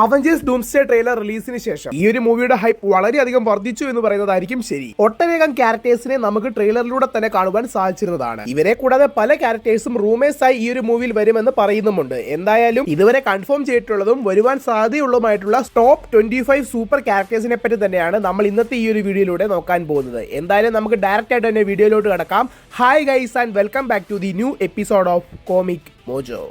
Avengers doomsday trailer റിലീസിന് ശേഷം ഈ ഒരു മൂവിയുടെ ഹൈപ്പ് വളരെയധികം വർദ്ധിച്ചു എന്ന് പറയുന്നതായിരിക്കും ശരി. ഒട്ടനേകം ക്യാരക്ടേഴ്സിനെ നമുക്ക് ട്രെയിലറിലൂടെ തന്നെ കാണുവാൻ സാധിച്ചിരുന്നതാണ്. ഇവരെ കൂടാതെ പല ക്യാരക്ടേഴ്സും റൂമേഴ്സായി ഈ ഒരു മൂവിയിൽ വരുമെന്ന് പറയുന്നുമുണ്ട്. എന്തായാലും ഇതുവരെ കൺഫേം ചെയ്തിട്ടുള്ളതും വരുവാൻ സാധ്യതയുള്ളതുമായിട്ടുള്ള ടോപ്പ് 25 സൂപ്പർ ക്യാരക്ടേഴ്സിനെ പറ്റി തന്നെയാണ് നമ്മൾ ഇന്നത്തെ ഈ ഒരു വീഡിയോയിലൂടെ നോക്കാൻ പോകുന്നത്. എന്തായാലും നമുക്ക് ഡയറക്റ്റ് ആയിട്ട് തന്നെ വീഡിയോയിലോട്ട് കടക്കാം. Hi guys and welcome back to the new episode of Comic Mojo.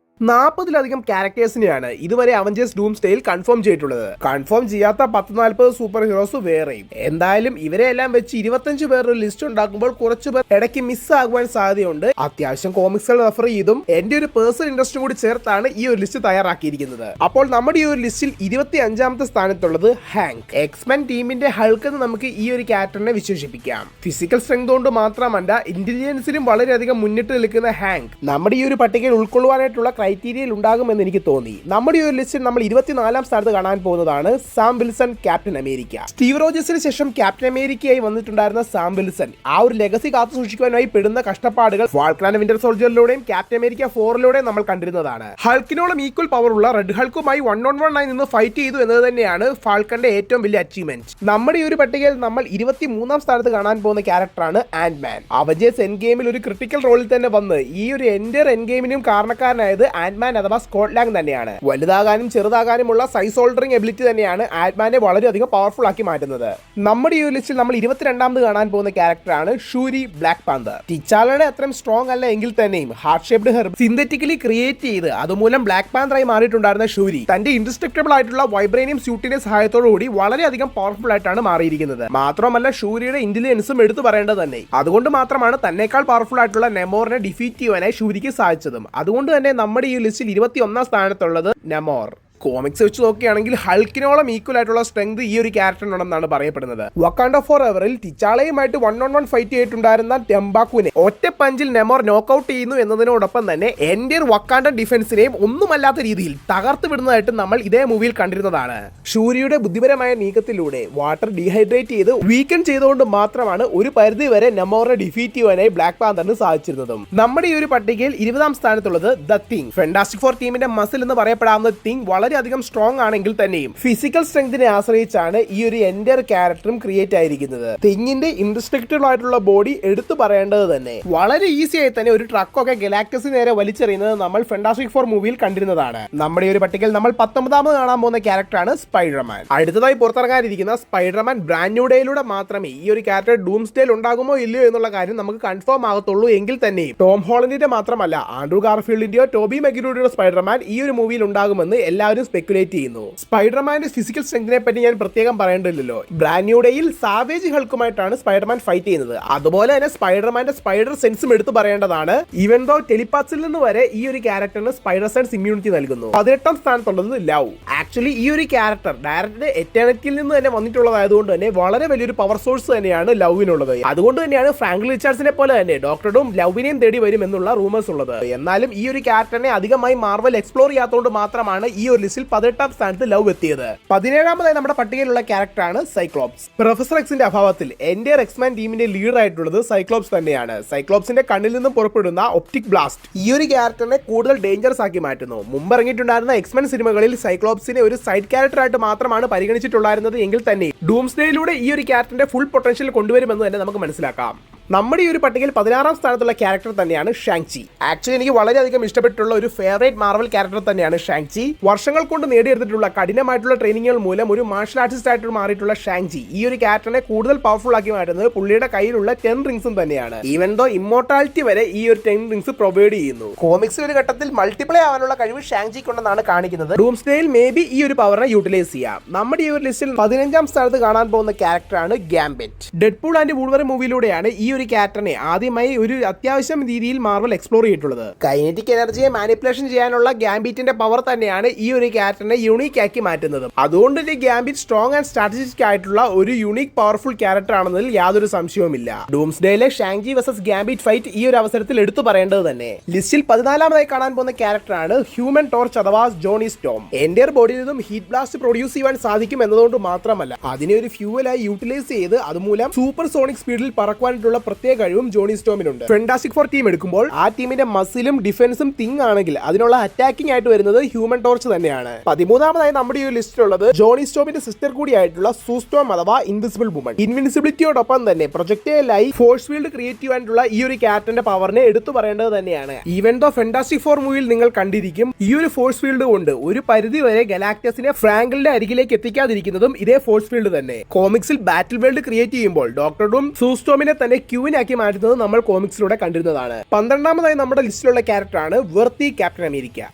40-ലധികം ക്യാരക്ടേഴ്സിനെയാണ് ഇതുവരെ അവഞ്ചേഴ്സ് ഡൂംസ്ഡേയിൽ കൺഫേം ചെയ്തിട്ടുള്ളത്. കൺഫേം ചെയ്യാത്ത 10-40 സൂപ്പർ ഹീറോസ് വേറെയും. എന്തായാലും ഇവരെ എല്ലാം വെച്ച് 25 പേരുടെ ലിസ്റ്റ് ഉണ്ടാക്കുമ്പോൾ കുറച്ചു പേർ ഇടയ്ക്ക് മിസ് ആകുവാൻ സാധ്യതയുണ്ട്. അത്യാവശ്യം കോമിക്സുകൾ റെഫർ ചെയ്തും എന്റെ ഒരു പേഴ്സണൽ ഇൻട്രസ്റ്റും കൂടി ചേർത്താണ് ഈ ഒരു ലിസ്റ്റ് തയ്യാറാക്കിയിരിക്കുന്നത്. അപ്പോൾ നമ്മുടെ ഈ ഒരു ലിസ്റ്റിൽ 25ാമത്തെ സ്ഥാനത്തുള്ളത് ഹാങ്ക്. എക്സ്മെൻ ടീമിന്റെ ഹൾക്ക് എന്ന് നമുക്ക് ഈ ഒരു ക്യാരക്ടറിനെ വിശേഷിപ്പിക്കാം. ഫിസിക്കൽ സ്ട്രെങ്ത് കൊണ്ട് മാത്രമല്ല ഇന്റലിജൻസിലും വളരെയധികം മുന്നിട്ട് നിൽക്കുന്ന ഹാങ്ക് നമ്മുടെ ഈ ഒരു പട്ടികയിൽ ഉൾക്കൊള്ളുവാനായിട്ടുള്ള ക്രൈറ്റീരിയയിൽ ഉണ്ടാകുമെന്ന് എനിക്ക് തോന്നി. നമ്മുടെ ഈ ഒരു ലിസ്റ്റിൽ നമ്മൾ 24ാം സ്ഥാനത്ത് കാണാൻ പോകുന്നതാണ് Sam Wilson, Captain America. Steve റോജേഴ്സിന് ശേഷം ക്യാപ്റ്റൻ അമേരിക്കയായി വന്നിട്ടുണ്ടായിരുന്ന സാം വിൽസൺ ആ ഒരു ലെഗസി കാത്തു സൂക്ഷിക്കുവാനായി പെടുന്ന കഷ്ടപ്പാടുകൾ ഫാൾക്കൺ ആൻഡ് വിന്റർ സോൾജറിലൂടെയും ക്യാപ്റ്റൻ അമേരിക്ക 4-ലൂടെയും നമ്മൾ കണ്ടിരുന്നതാണ്. ഹൾക്കിനോളം ഈക്വൽ പവറുള്ള റെഡ് ഹൾക്കുമായി 1-on-1 ആയി നിന്ന് ഫൈറ്റ് ചെയ്തു എന്നത് തന്നെയാണ് ഫാൾക്കന്റെ ഏറ്റവും വലിയ അച്ചീവ്മെന്റ്. നമ്മുടെ ഈ ഒരു പട്ടികയിൽ നമ്മൾ 23ാം സ്ഥാനത്ത് കാണാൻ പോകുന്ന ക്യാരക്ടറാണ് ആന്റ്മാൻ. അവഞ്ചേഴ്സ് എൻഡ് ഗെയിമിൽ ഒരു ക്രിട്ടിക്കൽ റോളിൽ തന്നെ വന്ന് ഈ ഒരു എൻഡർ എൻഡ് ഗെയിമിനും കാരണക്കാരനായത് ആന്റ്മാൻ അഥവാ സ്കോട്ട് ലാങ് തന്നെയാണ്. വലുതാകാനും ചെറുതാകാനുമുള്ള സൈസ് ഹോൾഡറിംഗ് എബിലിറ്റി തന്നെയാണ് ആന്റ്മാനെ വളരെയധികം പവർഫുൾ ആക്കി മാറ്റുന്നത്. നമ്മുടെ ഈ ഒരു ലിസ്റ്റിൽ നമ്മൾ 22ാമത് കാണാൻ പോകുന്ന ക്യാരക്ടറാണ് ഷൂരി, ബ്ലാക്ക് പാന്തർ. ടിച്ചാലയുടെ അത്രയും സ്ട്രോങ് അല്ല എങ്കിൽ തന്നെയും heart shaped herb synthetically create ചെയ്ത് അതുമൂലം ബ്ലാക്ക് പാന്തറായി മാറിയിട്ടുണ്ടായിരുന്ന ഷൂരി തന്റെ ഇൻഡിസ്ട്രക്റ്റബിൾ ആയിട്ടുള്ള വൈബ്രേനിയം സ്യൂട്ടിന്റെ സഹായത്തോടുകൂടി വളരെയധികം പവർഫുൾ ആയിട്ടാണ് മാറിയിരിക്കുന്നത്. മാത്രമല്ല ഷൂരിയുടെ ഇന്റലിജൻസും എടുത്തു പറയേണ്ടത് തന്നെ. അതുകൊണ്ട് മാത്രമാണ് തന്നെക്കാൾ പവർഫുൾ ആയിട്ടുള്ള നെമോറിനെ ഡിഫീറ്റ് ചെയ്യുവാനായി ഷൂരിക്ക് സാധിച്ചതും. അതുകൊണ്ട് തന്നെ നമ്മുടെ ഈ ലിസ്റ്റിൽ 21ാം സ്ഥാനത്തുള്ളത് നെമോർ. കോമിക്സ് വെച്ച് നോക്കുകയാണെങ്കിൽ ഹൾക്കിനോളം ഈക്വൽ ആയിട്ടുള്ള സ്ട്രെങ്ത് ഈ ഒരു ക്യാരക്ടറിനുണ്ടെന്നാണ് പറയപ്പെടുന്നത്. വക്കാൻഡ ഫോർ എവറിൽ ടിച്ചാളയുമായിട്ട് 1-on-1 ഫൈറ്റ് ചെയ്തിട്ടുണ്ടായിരുന്ന ടെംബാക്കുവിനെ ഒറ്റ പഞ്ചിൽ നെമോർ നോക്കൌട്ട് ചെയ്യുന്നു എന്നതിനോടൊപ്പം തന്നെ എൻ്റെ വക്കാൻഡ ഡിഫൻസിനെയും ഒന്നുമല്ലാത്ത രീതിയിൽ തകർത്ത് വിടുന്നതായിട്ട് നമ്മൾ ഇതേ മൂവിയിൽ കണ്ടിരുന്നതാണ്. ഷൂരിയുടെ ബുദ്ധിപരമായ നീക്കത്തിലൂടെ വാട്ടർ ഡീഹൈഡ്രേറ്റ് ചെയ്ത് വീക്കൻ ചെയ്തുകൊണ്ട് മാത്രമാണ് ഒരു പരിധി വരെ നെമോറിനെ ഡിഫീറ്റ് ചെയ്യുവാനായി ബ്ലാക്ക് പാന്തറിന് സാധിച്ചിരുന്നതും. നമ്മുടെ ഈ ഒരു പട്ടികയിൽ 20ാം സ്ഥാനത്തുള്ളത് ദ തിങ്. ഫാന്റാസ്റ്റിക് ഫോർ ടീമിന്റെ മസിൽ എന്ന് പറയപ്പെടാവുന്ന തിങ് വളരെയധികം സ്ട്രോങ് ആണെങ്കിൽ തന്നെയും ഫിസിക്കൽ സ്ട്രെങ്തിനെ ആശ്രയിച്ചാണ് ഈ ഒരു എൻഡർ ക്യാരക്ടറും ക്രിയേറ്റ് ആയിരിക്കുന്നത്. തിങ്ങിന്റെ ഇൻഡസ്ട്രക്റ്റബിൾ ആയിട്ടുള്ള ബോഡി എടുത്തു പറയേണ്ടത് തന്നെ. വളരെ ഈസി ആയി തന്നെ ഒരു ട്രക്കൊക്കെ ഗലാക്ടസിന് നേരെ വലിച്ചെറിയുന്നത് നമ്മൾ ഫാന്റാസ്റ്റിക് ഫോർ മൂവിയിൽ കണ്ടിരുന്നതാണ്. നമ്മുടെ ഈ ഒരു പട്ടികയിൽ നമ്മൾ 19ാമത് കാണാൻ പോകുന്ന ക്യാരക്ടറാണ് സ്പൈഡർമാൻ. അടുത്തതായി പുറത്തിറങ്ങാനിരിക്കുന്ന സ്പൈഡർമാൻ ബ്രാൻഡ് ന്യൂ ഡേയിലൂടെ മാത്രമേ ഈ ഒരു ക്യാരക്ടർ ഡൂംസ്ഡേയിൽ ഉണ്ടാകുമോ ഇല്ലയോ എന്നുള്ള കാര്യം നമുക്ക് കൺഫേം ആകത്തുള്ളൂ. എങ്കിൽ തന്നെയും ടോം ഹോളണ്ടിന്റെ മാത്രമല്ല ആൻഡ്രൂ ഗാർഫീൽഡിന്റെയോ ടോബി മഗ്വയറിന്റെയോ സ്പൈഡർമാൻ ഈ ഒരു മൂവിയിൽ ഉണ്ടാകുമെന്ന് എല്ലാവരും സ്പെക്കുലേറ്റ് ചെയ്യുന്നു. സ്പൈഡർമാന്റെ ഫിസിക്കൽ സ്ട്രെങ്തിനെ പറ്റി ഞാൻ പ്രത്യേകം പറയേണ്ടതില്ലല്ലോ. ബ്രാൻഡ് ന്യൂ ഡേയിൽ സാവേജ് ഹൾക്കുമായിട്ടാണ് സ്പൈഡർമാൻ ഫൈറ്റ് ചെയ്യുന്നത്. അതുപോലെ തന്നെ സ്പൈഡർമാന്റെ സ്പൈഡർ സെൻസും എടുത്തു പറയേണ്ടതാണ്. ഈവൻ ദോ ടെലിപാത്സിൽ നിന്ന് വരെ ഈ ഒരു ക്യാരക്ടറിന് സ്പൈഡർ സെൻസ് ഇമ്മ്യൂണിറ്റി നൽകുന്നു. 18ാം സ്ഥാനത്തുള്ളത് ലവ്. ആക്ച്വലി ഈ ഒരു ക്യാരക്ടർ ഡയറക്റ്റ് എറ്റേണിറ്റിയിൽ നിന്ന് തന്നെ വന്നിട്ടുള്ളതായതുകൊണ്ട് തന്നെ വളരെ വലിയൊരു പവർ സോഴ്സ് തന്നെയാണ് ലവിനുള്ളത്. അതുകൊണ്ട് തന്നെയാണ് ഫ്രാങ്ക്ലിൻ റിച്ചാർഡ്സിനെ പോലെ തന്നെ ഡോക്ടർ ഡൂം ലവിനെയും തേടി വരും എന്നുള്ള റൂമേഴ്സ് ഉള്ളത്. എന്നാലും ഈ ഒരു ക്യാരക്ടറിനെ അധികമായി മാർവൽ എക്സ്പ്ലോർ ചെയ്യാത്തതുകൊണ്ട് മാത്രമാണ് ഈ ഒരു ലിസ്റ്റിൽ 18ാം സ്ഥാനത്ത് ലവ് എത്തിയത്. 17ാമതായി നമ്മുടെ പട്ടികയിലുള്ള ക്യാരക്ടറാണ് സൈക്ലോപ്സ്. പ്രൊഫസർ എക്സിന്റെ അഭാവത്തിൽ എന്റെ എക്സ്മാൻ ടീമിന്റെ ലീഡർ ആയിട്ടുള്ളത് സൈക്ലോപ്സ് തന്നെയാണ്. സൈക്ലോപ്സിന്റെ കണ്ണിൽ നിന്നും പുറപ്പെടുന്ന ഒപ്റ്റിക് ബ്ലാസ്റ്റ് ഈ ഒരു ക്യാരക്ടറിനെ കൂടുതൽ ഡേഞ്ചറസ് ആക്കി മാറ്റുന്നു. മുമ്പ് ഇറങ്ങിയിട്ടുണ്ടായിരുന്ന എക്സ്മെൻ സിനിമകളിൽ സൈക്ലോപ്സിനെ ഒരു സൈഡ് ക്യാരക്ടർ ആയിട്ട് മാത്രമാണ് പരിഗണിച്ചിട്ടുണ്ടായിരുന്നത് എങ്കിൽ തന്നെ ഡൂംസ്ഡേയിലൂടെ ഈ ഒരു ക്യാരക്ടറിന്റെ ഫുൾ പൊട്ടൻഷ്യൽ കൊണ്ടുവരുമെന്ന് തന്നെ നമുക്ക് മനസ്സിലാക്കാം. നമ്മുടെ ഈ ഒരു പട്ടികയിൽ 16ാം സ്ഥാനത്തുള്ള ക്യാരക്ടർ തന്നെയാണ് ഷാങ്ചി. ആക്ച്വലി എനിക്ക് വളരെയധികം ഇഷ്ടപ്പെട്ടുള്ള ഒരു ഫേവറേറ്റ് മാർവൽ ക്യാരക്ടർ തന്നെയാണ് ഷാങ്ചി. വർഷങ്ങൾ കൊണ്ട് നേടിയെടുത്തിട്ടുള്ള കഠിനമായിട്ടുള്ള ട്രെയിനിങ്ങുകൾ മൂലം ഒരു മാർഷൽ ആർട്ടിസ്റ്റ് ആയിട്ട് മാറിയിട്ടുള്ള ഷാങ്ചി ഈ ഒരു ക്യാരക്ടറിനെ കൂടുതൽ പവർഫുൾ ആക്കി മാറ്റുന്നത് പുള്ളിയുടെ കയ്യിലുള്ള 10 റിംഗ്സും തന്നെയാണ്. ഈവൻ ദോ ഇമ്മോർട്ടാലിറ്റി വരെ ഈ ഒരു 10 റിംഗ്സ് പ്രൊവൈഡ് ചെയ്യുന്നു. കോമിക്സിൽ ഒരു ഘട്ടത്തിൽ മൾട്ടിപ്ലൈ ആവാനുള്ള കഴിവ് ഷാങ്ചിക്കുണ്ടെന്നാണ് കാണിക്കുന്നത്. ഡൂംസ്ഡേയിൽ മേ ബി ഈ ഒരു പവറിനെ യൂട്ടിലൈസ് ചെയ്യാം. നമ്മുടെ ഈ ഒരു ലിസ്റ്റിൽ 15ാം സ്ഥാനത്ത് കാണാൻ പോകുന്ന ക്യാരക്ടറാണ് ഗാംബിറ്റ്. ഡെഡ്പൂൾ ആൻഡ് വൂൾവറിൻ മൂവിയിലൂടെയാണ് ഈ ഒരു ക്യാരക്ടറിനെ ആദ്യമായി ഒരു അത്യാവശ്യം രീതിയിൽ മാർവൽ എക്സ്പ്ലോർ ചെയ്തിട്ടുള്ളത്. കൈനറ്റിക് എനർജിയെ മാനിപ്പുലേഷൻ ചെയ്യാനുള്ള ഗാംബിറ്റിന്റെ പവർ തന്നെയാണ് ഈ ഒരു ക്യാരക്ടറിനെ യൂണീക്ക് ആക്കി മാറ്റുന്നത്. അതുകൊണ്ട് തന്നെ ഗാംബിറ്റ് സ്ട്രോങ് ആൻഡ് സ്ട്രാറ്റജിക് ആയിട്ടുള്ള ഒരു യൂണീക്ക് പവർഫുൾ ക്യാരക്ടർ ആണെന്നതിൽ യാതൊരു സംശയവുമില്ല. ഡൂംസ്ഡേയിലെ ഷാങ്ജി വേഴ്സസ് ഗാംബിറ്റ് ഫൈറ്റ് ഈ ഒരു അവസരത്തിൽ എടുത്തു പറയേണ്ടത് തന്നെ. ലിസ്റ്റിൽ 14ാമതായി കാണാൻ പോകുന്ന ക്യാരക്ടറാണ് ഹ്യൂമൻ ടോർച്ച് അഥവാ ജോണി സ്റ്റോം. എന്റെ ബോഡിയിൽ നിന്നും ഹീറ്റ് ബ്ലാസ്റ്റ് പ്രൊഡ്യൂസ് ചെയ്യാൻ സാധിക്കും എന്നതുകൊണ്ട് മാത്രമല്ല, അതിനെ ഒരു ഫ്യൂവലായി യൂട്ടിലൈസ് ചെയ്ത് അതുമൂലം സൂപ്പർ സോണിക് സ്പീഡിൽ പറക്കുവാനായിട്ടുള്ള പ്രത്യേക കഴിവും ജോണി സ്റ്റോമിനുണ്ട്. ഫെന്റാസ്റ്റിക് ഫോർ ടീം എടുക്കുമ്പോൾ ആ ടീമിന്റെ മസിലും ഡിഫൻസും തിങ് ആണെങ്കിൽ അതിനുള്ള അറ്റാക്കിംഗ് ആയിട്ട് വരുന്നത് ഹ്യൂമൻ ടോർച്ച് തന്നെയാണ്. 13ാമതായി നമ്മുടെ ഈ ലിസ്റ്റിലുള്ളത് ജോണി സ്റ്റോമിന്റെ സിസ്റ്റർ കൂടിയായിട്ടുള്ള സൂസ്റ്റോം അഥവാ ഇൻവിസിബിൾ വുമൺ. ഇൻവിൻസിബിലിറ്റിയോടൊപ്പം തന്നെ പ്രൊജക്ടൈലായി ഫോഴ്സ് ഫീൽഡ് ക്രിയേറ്റ് ചെയ്യാനുള്ള ഈ ഒരു ക്യാരക്ടറിന്റെ പവറിനെ എടുത്തു പറയേണ്ടത് തന്നെയാണ്. ഈവൻ ദോ ഫെന്റാസ്റ്റിക് ഫോർ മൂവിയിൽ നിങ്ങൾ കണ്ടിരിക്കും, ഈ ഒരു ഫോഴ്സ് ഫീൽഡ് കൊണ്ട് ഒരു പരിധി വരെ ഗലാക്ടസിനെ ഫ്രാങ്കിളിന്റെ അരികിലേക്ക് എത്തിക്കാതിരിക്കുന്നതും ഇതേ ഫോഴ്സ് ഫീൽഡ് തന്നെ. കോമിക്സിൽ ബാറ്റിൽ വേൾഡ് ക്രിയേറ്റ് ചെയ്യുമ്പോൾ ഡോക്ടർ ഡൂം സൂസ്റ്റോമിനെ തന്നെ ക്യൂവിനാക്കി മാറ്റുന്നത് നമ്മൾ കോമിക്സിലൂടെ കണ്ടിരുന്നതാണ്. 12ാമതായി നമ്മുടെ ലിസ്റ്റിലുള്ള ക്യാരക്ടറാണ് വെർത്തി ക്യാപ്റ്റൻ അമേരിക്ക.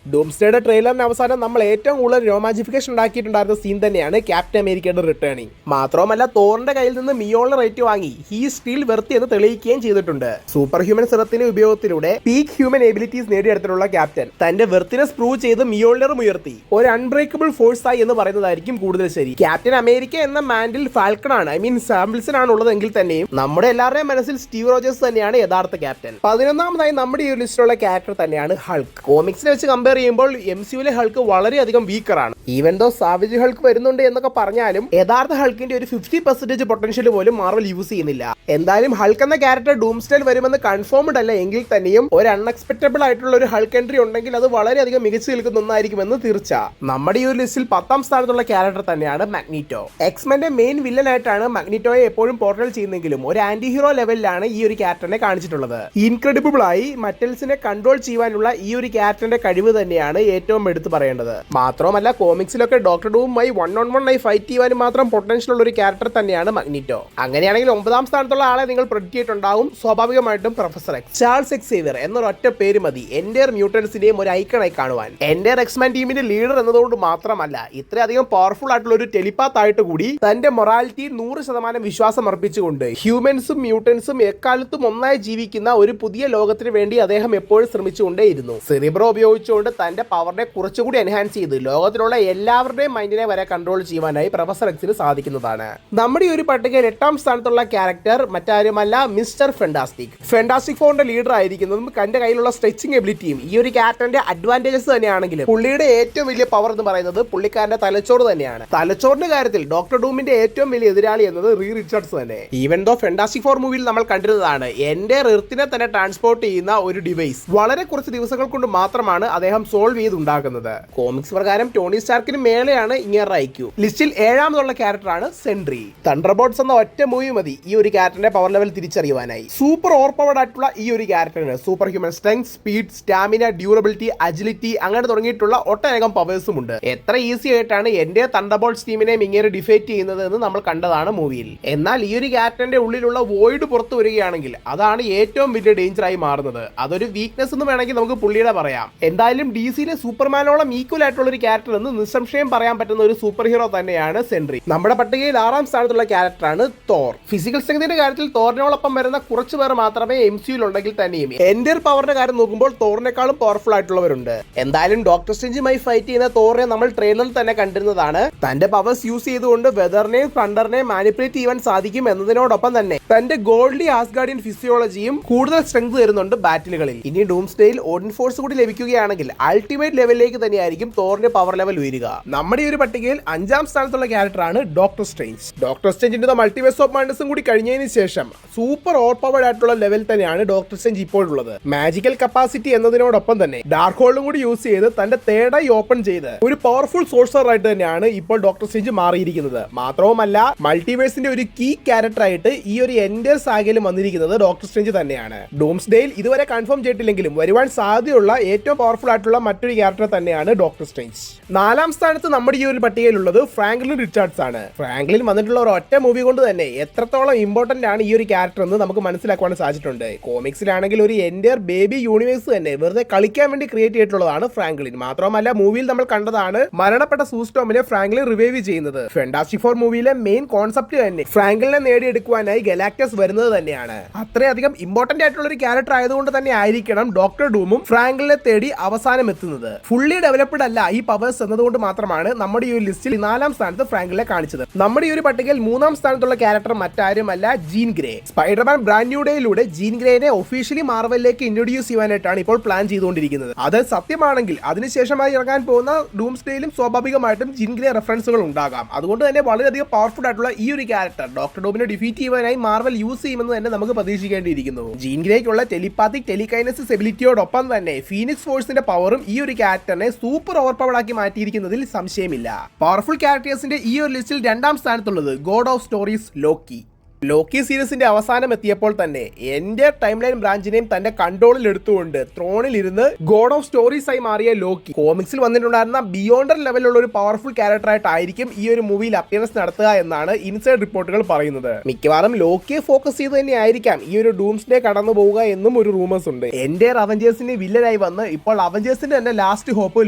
ഡൂംസ്ഡേയുടെ ട്രെയിലറിന് അവസാനം നമ്മൾ ഏറ്റവും കൂടുതൽ രോമാഞ്ചിഫിക്കേഷൻ ഉണ്ടാക്കിയിട്ടുണ്ടായിരുന്ന സീൻ തന്നെയാണ് ക്യാപ്റ്റൻ അമേരിക്കയുടെ റിട്ടേണിംഗ്. മാത്രമല്ല തോറിന്റെ കയ്യിൽ നിന്ന് മിയോളിന് റേറ്റ് വാങ്ങി ഹീ സ്റ്റിൽ വെർത്തി എന്ന് തെളിയിക്കുകയും ചെയ്തിട്ടുണ്ട്. സൂപ്പർ ഹ്യൂമൻ സിറത്തിന്റെ ഉപയോഗത്തിലൂടെ പീക്ക് ഹ്യൂമൻ എബിലിറ്റീസ് നേടിയെടുത്തിട്ടുള്ള ക്യാപ്റ്റൻ തന്റെ വെർത്തിനെസ് പ്രൂവ് ചെയ്ത് മിയോളിനറും ഉയർത്തി ഒരു അൺബ്രേക്കബിൾ ഫോഴ്സ് ആയി എന്ന് പറയുന്നതായിരിക്കും കൂടുതൽ ശരി. ക്യാപ്റ്റൻ അമേരിക്ക എന്ന മാൻഡിൽ ഫാൽക്കൺ ആണ്, ഐ മീൻ സാംബിൾസൺ ആണ് ഉള്ളതെങ്കിൽ തന്നെയും നമ്മുടെ എല്ലാവരുടെയും മനസ്സിൽ സ്റ്റീവ് റോജേഴ്സ് തന്നെയാണ് യഥാർത്ഥ ക്യാപ്റ്റൻ. 11ാമതായി നമ്മുടെ ഈ ലിസ്റ്റിലുള്ള ക്യാരക്ടർ തന്നെയാണ് ഹൾക്ക്. കോമിക്സിനെ വെച്ച് കമ്പയർ ചെയ്യുമ്പോൾ MCUവിലെ ഹൾക്ക് വളരെയധികം വീക്കറാണ്. ഈവൻ ദോ സാവേജ് ഹൾക്ക് വരുന്നുണ്ട് എന്നൊക്കെ പറഞ്ഞാലും യഥാർത്ഥ ഹൾക്കിന്റെ ഒരു 50% പൊട്ടൻഷ്യൽ പോലും മാർവൽ യൂസ് ചെയ്യുന്നില്ല. എന്തായാലും ഹൾക്ക് എന്ന ക്യാരക്ടർ ഡൂംസ്ഡേയിൽ വരുമെന്ന് കൺഫേംഡ് അല്ല എങ്കിൽ തന്നെയും ഒരു അൺഎക്സ്പെക്ടബിൾ ആയിട്ടുള്ള ഒരു ഹൾക്ക് എൻട്രി ഉണ്ടെങ്കിൽ അത് വളരെയധികം മികച്ചു നിൽക്കുന്ന ഒന്നായിരിക്കുമെന്ന് തീർച്ച. നമ്മുടെ ഈ ഒരു ലിസ്റ്റിൽ 10ാം സ്ഥാനത്തുള്ള ക്യാരക്ടർ തന്നെയാണ് മാഗ്നീറ്റോ. എക്സ്മെന്റെ മെയിൻ വില്ലൻ ആയിട്ടാണ് മാഗ്നീറ്റോയെ എപ്പോഴും പോർട്രേൽ ചെയ്യുന്നെങ്കിലും ഒരു ആന്റി ഹീറോ ലെവലിലാണ് ഈ ഒരു ക്യാരക്ടറിനെ കാണിച്ചിട്ടുള്ളത്. ഇൻക്രെഡിബിൾ ആയി മറ്റൽസിനെ കൺട്രോൾ ചെയ്യാനുള്ള ഈ ഒരു ക്യാരക്ടറിന്റെ കഴിവ് തന്നെയാണ് ഏറ്റവും എടുത്തു പറയേണ്ടത്. മാത്രമല്ല കോമിക്സിലൊക്കെ ഡോക്ടർ ഡൂമുമായി 1-on-1 ആയി ഫൈറ്റ് ചെയ്യാനും മാത്രം പൊട്ടൻഷ്യൽ ഉള്ള ഒരു ക്യാരക്ടർ തന്നെയാണ് മാഗ്നീറ്റോ. അങ്ങനെയാണെങ്കിൽ 9ാം സ്ഥാനത്തുള്ള ആളെ നിങ്ങൾ പ്രെഡിക്റ്റ് ചെയ്തിട്ടുണ്ടാവും. സ്വാഭാവികമായിട്ടും പ്രൊഫസർ എക്സ്. ചാൾസ് എക്സേവിയർ എന്നൊരൊറ്റ പേര് മതി എൻഡർ മ്യൂട്ടൻസിന്റെയും ഒരു ഐക്കണായി കാണുവാൻ. എൻഡർ എക്സ്മാൻ ടീമിന്റെ ലീഡർ എന്നതുകൊണ്ട് മാത്രമല്ല, ഇത്രയധികം പവർഫുൾ ആയിട്ടുള്ള ഒരു ടെലിപാത്ത് ആയിട്ട് കൂടി തന്റെ മൊറാലിറ്റി 100% വിശ്വാസം അർപ്പിച്ചുകൊണ്ട് ഹ്യൂമൻസും മ്യൂട്ടൻസും എക്കാലത്തും ഒന്നായി ജീവിക്കുന്ന ഒരു പുതിയ ലോകത്തിന് വേണ്ടി അദ്ദേഹം എപ്പോഴും ശ്രമിച്ചുകൊണ്ടേയിരുന്നു. സെറിബ്രോ ഉപയോഗിച്ചുകൊണ്ട് തന്റെ പവറിനെ കുറച്ചുകൂടി എൻഹാൻസ് ചെയ്ത് ലോകത്തിലുള്ള എല്ലാവരുടെയും മൈൻഡിനെ വരെ കൺട്രോൾ ചെയ്യുവാനായി പ്രൊഫസർ എക്സിന് സാധിക്കുന്നതാണ്. നമ്മുടെ ഈ ഒരു പട്ടികയിൽ 8ാം സ്ഥാനത്തുള്ള ക്യാരക്ടർ മറ്റാരുമല്ല, മിസ്റ്റർ ഫെന്റാസ്റ്റിക്. ഫെന്റാസ്റ്റിക് ഫോറിന്റെ ലീഡർ ആയിരിക്കുന്നതും തന്റെ കയ്യിലുള്ള സ്ട്രെച്ചിങ് എബിലിറ്റിയും ഈ ഒരു ക്യാരക്ടറിന്റെ അഡ്വാൻറ്റേജസ് തന്നെയാണെങ്കിലും പുള്ളിയുടെ ഏറ്റവും വലിയ പവർ എന്ന് പറയുന്നത് പുള്ളിക്കാരന്റെ തലച്ചോറ് തന്നെയാണ്. തലച്ചോറിന്റെ കാര്യത്തിൽ ഡോക്ടർ ഡൂമിന്റെ ഏറ്റവും വലിയ എതിരാളി എന്നത് റീ റിച്ചർഡ്സ് തന്നെ. ഈവൻ ദോ ഫെന്റാസ്റ്റിക് ഫോർ മൂവിയിൽ നമ്മൾ കണ്ടിരുന്നതാണ് എന്റെ എർത്തിനെ തന്നെ ട്രാൻസ്പോർട്ട് ചെയ്യുന്ന ഒരു ഡിവൈസ് വളരെ കുറച്ച് ദിവസങ്ങൾ കൊണ്ട് മാത്രമാണ് അദ്ദേഹം സോൾവ് ചെയ്തുണ്ടാക്കുന്നത്. കോമിക്സ് പ്രകാരം ടോണി സ്റ്റാർക്കിന് മേലെയാണ് ഇങ്ങേറെ ഐക്യു. ലിസ്റ്റിൽ 7ാമതുള്ള ക്യാരക്ടറാണ് സെൻട്രി. തണ്ടർബോൾട്സ് എന്ന ഒറ്റ മൂവി മതി ഈ ഒരു ക്യാരക്ടറിന്റെ പവർ ലെവൽ തിരിച്ചറിയുവാനായി. സൂപ്പർ ഓവർ പവർഡ് ആയിട്ടുള്ള ഈ ഒരു ക്യാരക്ടറിന് super human strength, speed, stamina, durability, agility അങ്ങനെ തുടങ്ങിയിട്ടുള്ള ഒട്ടനേകം പവേഴ്സും ഉണ്ട്. എത്ര ഈസി ആയിട്ടാണ് എന്റെ തണ്ടർബോൾട്സ് ടീമിനെ ഇങ്ങനെ ഡിഫൈറ്റ് ചെയ്യുന്നത് എന്ന് നമ്മൾ കണ്ടതാണ് മൂവിയിൽ. എന്നാൽ ഈ ഒരു ക്യാരക്ടറിന്റെ ഉള്ളിലുള്ള വോയിഡ് പുറത്തു വരികയാണെങ്കിൽ അതാണ് ഏറ്റവും വലിയ ഡേഞ്ചർ ആയി മാറുന്നത്. അതൊരു വീക്ക്നെസ് എന്ന് വേണമെങ്കിൽ നമുക്ക് പുള്ളിയുടെ പറയാം. എന്തായാലും DCയിലെ സൂപ്പർമാനോളം ഈക്വൽ ആയിട്ടുള്ള ഒരു ക്യാരക്ടർ എന്ന് നിസ്സംശയം പറയാൻ പറ്റുന്ന ഒരു സൂപ്പർ ഹീറോ തന്നെയാണ് സെൻട്രി. നമ്മുടെ പട്ടികയിൽ 6ാം സ്ഥാനത്തുള്ള ക്യാരക്ടറാണ് തോർ. ഫിസിക്കൽ സ്ട്രെങ്തിന്റെ കാര്യത്തിൽ തോറിനോടൊപ്പം വരുന്ന കുറച്ചു പേർ മാത്രമേ MCUയിൽ ഉണ്ടെങ്കിൽ തന്നെയും എന്റെ പവറിന്റെ കാര്യം നോക്കുമ്പോൾ തോറിനേക്കാളും പവർഫുൾ ആയിട്ടുള്ളവരുണ്ട്. എന്തായാലും ഡോക്ടർ സ്ട്രേഞ്ചുമായി ഫൈറ്റ് ചെയ്യുന്ന തോറിനെ നമ്മൾ ട്രെയിലറിൽ തന്നെ കണ്ടിരുന്നതാണ്. തന്റെ പവേഴ്സ് യൂസ് ചെയ്തുകൊണ്ട് വെതറിനെയും തണ്ടറിനെയും മാനിപ്പുലേറ്റ് ചെയ്യാൻ സാധിക്കും എന്നതിനോടൊപ്പം തന്നെ തന്റെ ഗോൾഡി ആസ്ഗാർഡിയൻ ഫിസിയോളജിയും കൂടുതൽ സ്ട്രെങ്ത് തരുന്നുണ്ട് ബാറ്റിലുകളിൽ. ഇനി ഡൂംസ്ഡേയിൽ ഓഡിൻ ഫോഴ്സ് കൂടി ലഭിക്കുകയാണെങ്കിൽ അൾട്ടിമേറ്റ് ലെവലിലേക്ക് തന്നെയായിരിക്കും തോറിന്റെ പവർ ലെവൽ ഉയരുക. നമ്മുടെ ഈ ഒരു പട്ടികയിൽ 5ാം സ്ഥാനത്തുള്ള ക്യാരക്ടറാണ് ഡോക്ടർ സ്ട്രേഞ്ച്. ഡോക്ടർ സ്ട്രേഞ്ചിന്റെ മൾട്ടിവേഴ്സ് ഓഫ് മാഡ്നസും കൂടി കഴിഞ്ഞതിന് ശേഷം സൂപ്പർ ഓവർ പവർഡ് ആയിട്ടുള്ള ലെവൽ തന്നെയാണ് ഡോക്ടർ സ്ട്രേഞ്ച് ഇപ്പോഴുള്ളത്. മാജിക്കൽ കപ്പാസിറ്റി എന്നതിനോടൊപ്പം തന്നെ ഡാർക്ക് ഹോളും കൂടി യൂസ് ചെയ്ത് തന്റെ തേർഡ് ഐ ഓപ്പൺ ചെയ്ത് ഒരു പവർഫുൾ സോഴ്സർ ആയിട്ട് തന്നെയാണ് ഇപ്പോൾ ഡോക്ടർ സ്ട്രേഞ്ച് മാറിയിരിക്കുന്നത്. മാത്രവുമല്ല മൾട്ടിവേഴ്സിന്റെ ഒരു കീ ക്യാരക്ടർ ആയിട്ട് ഈ ഒരു എൻഡർ സാഗയിലും വന്നിരിക്കുന്നത് ഡോക്ടർ സ്ട്രേഞ്ച് തന്നെയാണ്. ഡൂംസ്ഡേയിൽ ഇതുവരെ കൺഫേം ചെയ്തിട്ടില്ലെങ്കിലും വരുവാൻ സാധ്യതയുള്ള ഏറ്റവും പവർഫുൾ ആയിട്ടുള്ള മറ്റൊരു ക്യാരക്ടർ തന്നെയാണ് ഡോക്ടർ സ്ട്രേഞ്ച്. 4ാം സ്ഥാനത്ത് നമ്മുടെ ഈ ഒരു പട്ടികയിലുള്ളത് ഫ്രാങ്ക്ലിൻ റിച്ചാർഡ്സ് ആണ്. ഫ്രാങ്ക്ലിൻ വന്നിട്ടുള്ള ഒരു ഒറ്റ മൂവി കൊണ്ട് തന്നെ എത്രത്തോളം ഇമ്പോർട്ടന്റ് ആണ് ഈ ഒരു ക്യാരക്ടർ എന്ന് നമുക്ക് മനസ്സിലാക്കുവാൻ സാധിച്ചിട്ടുണ്ട്. കോമിക്സിലാണെങ്കിൽ ഒരു എൻഡർ ബേബി യൂണിവേഴ്സ് തന്നെ വെറുതെ കളിക്കാൻ വേണ്ടി ക്രിയേറ്റ് ചെയ്തിട്ടുള്ളതാണ് ഫ്രാങ്ക്ലിൻ. മാത്രമല്ല മൂവിയിൽ നമ്മൾ കണ്ടതാണ് മരണപ്പെട്ട സൂസ്റ്റോമിനെ ഫ്രാങ്ക്ലിൻ റിവൈവ് ചെയ്യുന്നത്. ഫെന്റാസ്റ്റിക് ഫോർ മൂവിയിലെ മെയിൻ കോൺസെപ്റ്റ് തന്നെ ഫ്രാങ്ക്ലിനെ നേടിയെടുക്കുവാനായി ആക്ടേഴ്സ് വരുന്നത് തന്നെയാണ്. അത്രയധികം ഇമ്പോർട്ടന്റ് ആയിട്ടുള്ള ഒരു ക്യാരക്ടർ ആയതുകൊണ്ട് തന്നെ ആയിരിക്കണം ഡോക്ടർ ഡൂമും ഫ്രാങ്ക്ലിനെ തേടി അവസാനം എത്തുന്നത്. ഫുള്ളി ഡെവലപ്ഡ് അല്ല ഈ പവേഴ്സ് എന്നതുകൊണ്ട് മാത്രമാണ് നമ്മുടെ ഈ ഒരു ലിസ്റ്റിൽ 4ാം സ്ഥാനത്ത് ഫ്രാങ്ക്ലിനെ കാണിച്ചത്. നമ്മുടെ ഈ ഒരു പട്ടികയിൽ 3ാം സ്ഥാനത്തുള്ള ക്യാരക്ടർ മറ്റാരുമല്ല, Jean Grey. Spider-Man brand new ഡേയിലൂടെ ജീൻ ഗ്രേനെ ഒഫീഷ്യലി മാർവലിലേക്ക് ഇൻട്രൊഡ്യൂസ് ചെയ്യാനായിട്ടാണ് ഇപ്പോൾ പ്ലാൻ ചെയ്തുകൊണ്ടിരിക്കുന്നത്. അത് സത്യമാണെങ്കിൽ അതിനുശേഷമായി ഇറങ്ങാൻ പോകുന്ന ഡൂംസ്ഡേയിലും സ്വാഭാവികമായിട്ടും ജീൻ ഗ്രേ റെഫറൻസുകൾ ഉണ്ടാകാം. അതുകൊണ്ട് തന്നെ വളരെയധികം പവർഫുൾ ആയിട്ടുള്ള ഈ ഒരു ക്യാരക്ടർ ഡോക്ടർ ഡൂമിനെ ഡിഫീറ്റ് ചെയ്യുവാനായി മാർവൽ യൂസ് ചെയ്യുമെന്ന് തന്നെ നമുക്ക് പ്രതീക്ഷിക്കേണ്ടിയിരിക്കുന്നു. ജീൻ ഗ്രേക്കുള്ള ടെലിപാത്തിക് ടെലികൈനസിസ് എബിലിറ്റിയോടൊപ്പം തന്നെ ഫീനിക്സ് ഫോഴ്സിന്റെ പവറും ഈ ഒരു ക്യാരക്ടറിനെ സൂപ്പർ ഓവർ പവർഡ് ആക്കി മാറ്റിയിരിക്കുന്നതിൽ സംശയമില്ല. പവർഫുൾ ക്യാരക്ടേഴ്സിന്റെ ഈ ഒരു ലിസ്റ്റിൽ 2ാം സ്ഥാനത്തുള്ളത് God of Stories Loki. Loki സീരീസിന്റെ അവസാനം എത്തിയപ്പോൾ തന്നെ എന്റെ ടൈം ലൈൻ ബ്രാഞ്ചിനെയും തന്റെ കൺട്രോളിൽ എടുത്തുകൊണ്ട് ത്രോണിൽ ഇരുന്ന് ഗോഡ് ഓഫ് സ്റ്റോറീസ് ആയി മാറിയ ലോക്കി കോമിക്സിൽ വന്നിട്ടുണ്ടായിരുന്ന ബിയോണ്ടർ ലെവലുള്ള ഒരു പവർഫുൾ ക്യാരക്ടർ ആയിട്ടായിരിക്കും ഈ ഒരു മൂവിയിൽ അപ്പിയറൻസ് നടത്തുക എന്നാണ് ഇൻസൈഡ് റിപ്പോർട്ടുകൾ പറയുന്നത്. മിക്കവാറും ലോക്കിയെ ഫോക്കസ് ചെയ്ത് തന്നെ ആയിരിക്കാം ഈ ഒരു ഡൂംസ്ഡേ കടന്നു പോവുക എന്നും ഒരു റൂമേഴ്സ് ഉണ്ട്. എന്റെ അവഞ്ചേഴ്സിന്റെ വില്ലനായി വന്ന് ഇപ്പോൾ അവഞ്ചേഴ്സിന്റെ തന്നെ ലാസ്റ്റ് ഹോപ്പ്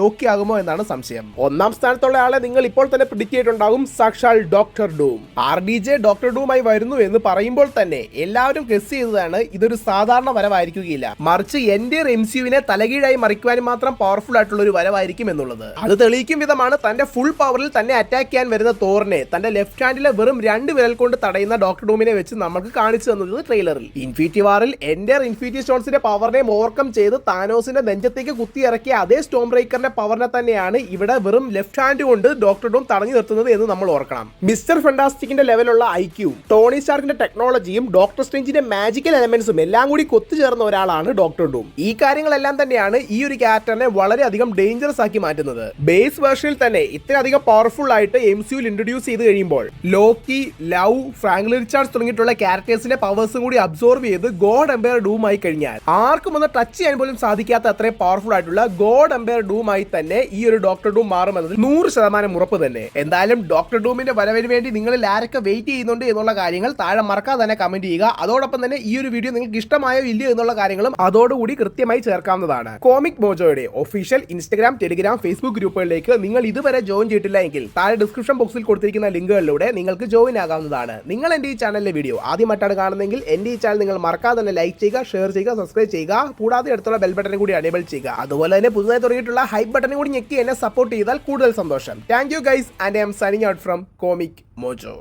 ലോക്കി ആകുമോ എന്നാണ് സംശയം. 1ാം സ്ഥാനത്തുള്ള ആളെ നിങ്ങൾ ഇപ്പോൾ തന്നെ പ്രിഡിക്റ്റ് ചെയ്തിട്ടുണ്ടാകും, സാക്ഷാൽ ഡോക്ടർ ഡൂം. RDJ ഡോക്ടർ ഡൂമായി വരുന്നു എന്ന് പറയുമ്പോൾ തന്നെ എല്ലാവരും ഗസ് ചെയ്തതാണ് ഇതൊരു സാധാരണ വരവായിരിക്കുകയില്ല, മറിച്ച് എന്റെ MCUവിനെ തലകീഴായി മറിക്കുവാനും മാത്രം പവർഫുൾ ആയിട്ടുള്ള ഒരു വരവായിരിക്കും എന്നുള്ളത്. അത് തെളിയിക്കും വിധമാണ് തന്റെ ഫുൾ പവറിൽ തന്നെ അറ്റാക്ക് ചെയ്യാൻ വരുന്ന തോറിനെ തന്റെ ലെഫ്റ്റ് ഹാൻഡിലെ വെറും 2 വിരൽ കൊണ്ട് തടയുന്ന ഡോക്ടർ ഡൂമിനെ വെച്ച് നമുക്ക് കാണിച്ചു തന്നത് ട്രെയിലറിൽ. ഇൻഫിനിറ്റി വാറിൽ എന്റെ ഇൻഫിനിറ്റി സ്റ്റോൺസിന്റെ പവറിനെ ഓവർകം ചെയ്ത് താനോസിന്റെ നെഞ്ചത്തേക്ക് കുത്തിയിറക്കിയ അതേ സ്റ്റോം ബ്രേക്കറിന്റെ പവറിനെ തന്നെയാണ് ഇവിടെ വെറും ലെഫ്റ്റ് ഹാൻഡ് കൊണ്ട് ഡോക്ടർ ഡൂം തടഞ്ഞു നിർത്തുന്നത് എന്ന് നമ്മൾ ഓർക്കണം. മിസ്റ്റർ ഫെന്റാസ്റ്റിക്കിന്റെ ലെവലുള്ള IQ, ടോണി സ്റ്റാർക്കിന്റെ ടെക്നോളജിയും ഡോക്ടർ സ്ട്രേഞ്ചിന്റെ മാജിക്കൽ എലമെന്റ്സും എല്ലാം കൂടി കൊത്തുചേർന്ന ഒരാളാണ് ഡോക്ടർ ഡൂം. ഈ കാര്യങ്ങളെല്ലാം തന്നെയാണ് ഈ ഒരു ക്യാരക്ടറിനെ വളരെയധികം ഡേഞ്ചറസ് ആക്കി മാറ്റുന്നത്. ബേസ് വേർഷനിൽ തന്നെ ഇത്രയധികം പവർഫുൾ ആയിട്ട് MCUവിൽ ഇൻട്രൊഡ്യൂസ് ചെയ്ത് കഴിയുമ്പോൾ ലോക്കി, ലവ്, ഫ്രാങ്ക്ലിൻ റിച്ചാർഡ്സ് തുടങ്ങിയിട്ടുള്ള ക്യാരക്ടേഴ്സിന്റെ പവേഴ്സും കൂടി അബ്സോർവ് ചെയ്ത് ഗോഡ് എംപയർ ഡൂം ആയി കഴിഞ്ഞാൽ ആർക്കും ഒന്ന് ടച്ച് ചെയ്യാൻ പോലും സാധിക്കാത്ത അത്രയും പവർഫുൾ ആയിട്ടുള്ള ഗോഡ് എംപയർ ഡൂം ആയി തന്നെ ഈ ഒരു ഡോക്ടർ ഡൂം മാറുമെന്നതിൽ 100% ഉറപ്പ് തന്നെ. എന്തായാലും ഡോക്ടർ ഡൂമിന്റെ വരവിന് വേണ്ടി നിങ്ങളിൽ ആരൊക്കെ വെയിറ്റ് ചെയ്യുന്നുണ്ട് എന്നുള്ള കാര്യങ്ങൾ താഴെ മറക്കാതെ തന്നെ കമന്റ് ചെയ്യുക. അതോടൊപ്പം തന്നെ ഈ ഒരു വീഡിയോ നിങ്ങൾക്ക് ഇഷ്ടമായോ ഇല്ലയോ എന്നുള്ള കാര്യങ്ങളും അതോടുകൂടി കൃത്യമായി ചേർക്കാവുന്നതാണ്. കോമിക് മോജോയുടെ ഒഫീഷ്യൽ ഇൻസ്റ്റഗ്രാം, ടെലിഗ്രാം, ഫേസ്ബുക്ക് ഗ്രൂപ്പുകളിലേക്ക് നിങ്ങൾ ഇതുവരെ ജോയിൻ ചെയ്തിട്ടില്ല എങ്കിൽ താഴെ ഡിസ്ക്രിപ്ഷൻ ബോക്സിൽ കൊടുത്തിരിക്കുന്ന ലിങ്കുകളിലൂടെ നിങ്ങൾക്ക് ജോയിൻ ആകാവുന്നതാണ്. നിങ്ങൾ എന്റെ ഈ ചാനലിലെ വീഡിയോ ആദ്യമായിട്ടാണ് കാണുന്നതെങ്കിൽ എന്റെ ഈ ചാനൽ നിങ്ങൾ മറക്കാതെ തന്നെ ലൈക്ക് ചെയ്യുക, ഷെയർ ചെയ്യുക, സബ്സ്ക്രൈബ് ചെയ്യുക. കൂടാതെ അടുത്തുള്ള ബെൽ ബട്ടൺ കൂടി അനേബിൾ ചെയ്യുക. അതുപോലെ തന്നെ പുതുതായി തുടങ്ങിയിട്ടുള്ള ഹൈപ്പ് ബട്ടൺ കൂടി ഞെക്കി എന്നെ സപ്പോർട്ട് ചെയ്താൽ കൂടുതൽ സന്തോഷം. Thank you guys, and I am signing out from Comic mojo.